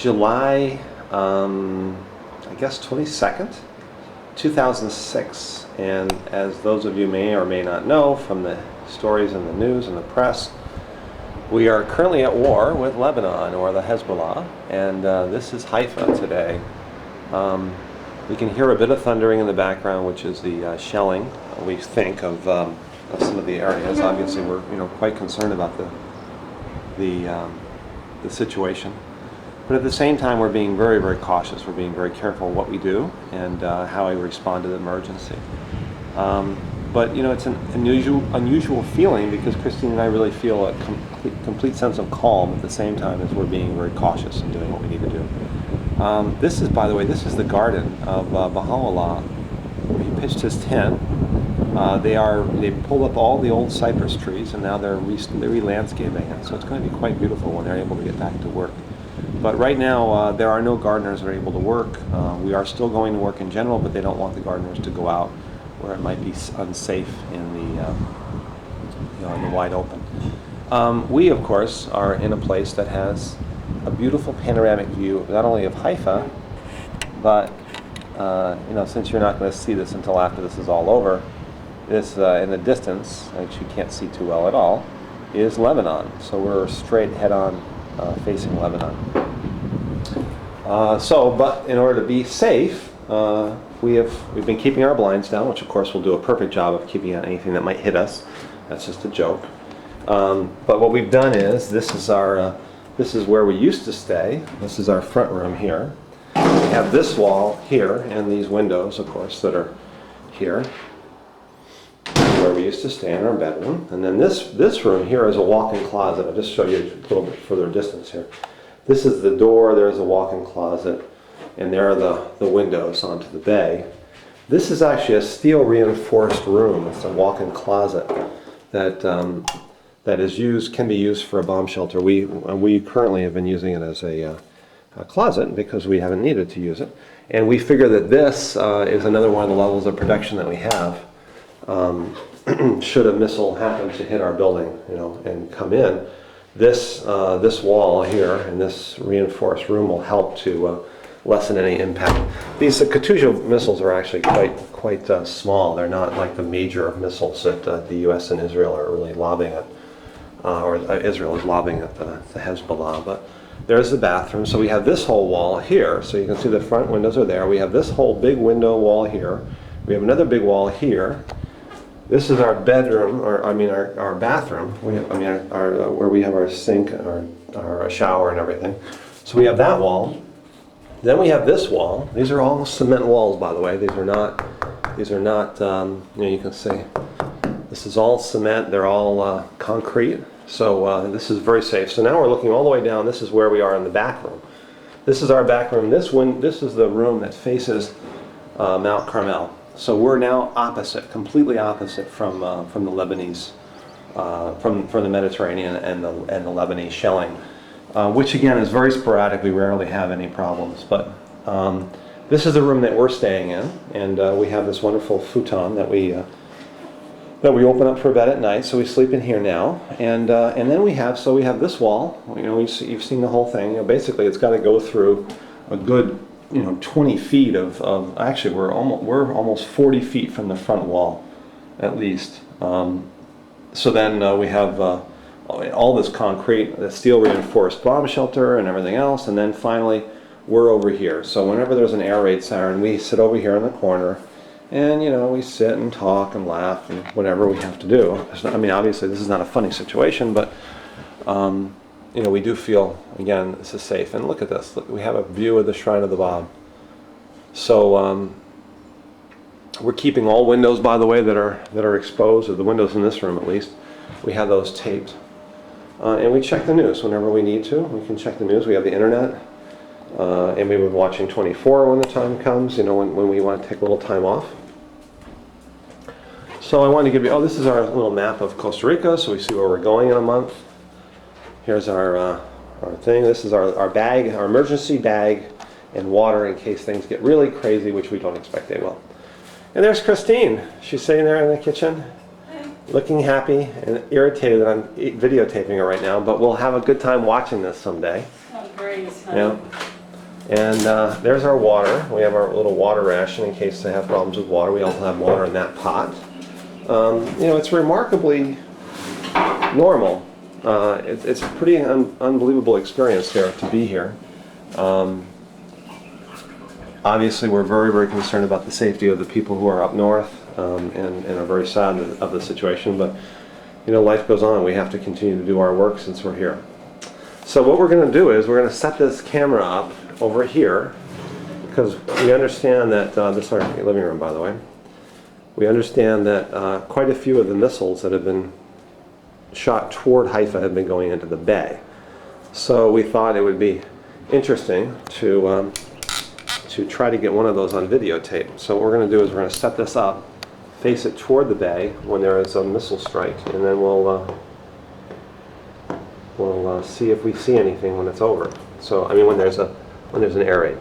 July, I guess 22nd, 2006. And as those of you may or may not know from the stories in the news and the press, we are currently at war with Lebanon, or the Hezbollah, and this is Haifa today. We can hear a bit of thundering in the background, which is the shelling, we think, of some of the areas. Obviously, we're quite concerned about the situation. But at the same time, we're being very, very cautious. We're being very careful what we do and how we respond to the emergency. But it's an unusual feeling, because Christine and I really feel a complete sense of calm at the same time as we're being very cautious and doing what we need to do. This is, by the way, this is the garden of Baha'u'llah, where he pitched his tent. They pulled up all the old cypress trees, and now they're re-landscaping it. So it's going to be quite beautiful when they're able to get back to work. But right now, there are no gardeners that are able to work. We are still going to work in general, but they don't want the gardeners to go out where it might be unsafe in the wide open. We, of course, are in a place that has a beautiful panoramic view, not only of Haifa, but since you're not going to see this until after this is all over, this in the distance, which you can't see too well at all, is Lebanon. So we're straight head-on facing Lebanon. But in order to be safe, we've been keeping our blinds down, which of course will do a perfect job of keeping out anything that might hit us. That's just a joke. But what we've done is, this is where we used to stay. This is our front room here. We have this wall here and these windows, of course, that are here, where we used to stay in our bedroom. And then this room here is a walk-in closet. I'll just show you a little bit further distance here. This is the door, there's a walk-in closet, and there are the windows onto the bay. This is actually a steel reinforced room. It's a walk-in closet that can be used for a bomb shelter. We currently have been using it as a closet because we haven't needed to use it. And we figure that this is another one of the levels of protection that we have. Should a missile happen to hit our building, and come in, this wall here and this reinforced room will help to lessen any impact. These Katyusha missiles are actually quite small. They're not like the major missiles that the U.S. and Israel are really lobbing at, or Israel is lobbing at the Hezbollah. But there's the bathroom. So we have this whole wall here. So you can see the front windows are there. We have this whole big window wall here. We have another big wall here. This is our bedroom, our bathroom. Where we have our sink, our shower, and everything. So we have that wall. Then we have this wall. These are all cement walls, by the way. These are not. You can see this is all cement. They're all concrete. So this is very safe. So now we're looking all the way down. This is where we are in the back room. This is our back room. This is the room that faces Mount Carmel. So we're now completely opposite from the Lebanese, from the Mediterranean and the Lebanese shelling, which again is very sporadic. We rarely have any problems. But this is the room that we're staying in, and we have this wonderful futon that we open up for bed at night. So we sleep in here now, and then we have this wall. You've seen the whole thing. Basically, it's got to go through a good 20 feet of actually we're almost 40 feet from the front wall, at least. So then we have all this concrete, the steel reinforced bomb shelter and everything else, and then finally we're over here. So whenever there's an air raid siren, we sit over here in the corner, and we sit and talk and laugh and whatever we have to do. Obviously this is not a funny situation, but we do feel, again, this is safe. And look at this. Look, we have a view of the Shrine of the Bab. So we're keeping all windows, by the way, that are exposed, or the windows in this room at least. We have those taped. And we check the news whenever we need to. We can check the news. We have the internet. And we've been watching 24 when the time comes, when we want to take a little time off. So I wanted to give you, this is our little map of Costa Rica, so we see where we're going in a month. Here's our thing. This is our bag, our emergency bag, and water in case things get really crazy, which we don't expect they will. And there's Christine. She's sitting there in the kitchen, looking happy and irritated that I'm videotaping her right now, but we'll have a good time watching this someday. Oh, great. Yeah. And there's our water. We have our little water ration in case they have problems with water. We also have water in that pot. You know, it's remarkably normal. It's a pretty unbelievable experience here to be here. Obviously, we're very, very concerned about the safety of the people who are up north, and are very sad of the situation. But you know, life goes on. We have to continue to do our work since we're here. So what we're going to do is we're going to set this camera up over here, because we understand that this is our living room, by the way. We understand that quite a few of the missiles that have been shot toward Haifa have been going into the bay. So we thought it would be interesting to try to get one of those on videotape. So what we're going to do is we're going to set this up, face it toward the bay when there is a missile strike, and then we'll see if we see anything when it's over. So I mean when there's an air raid.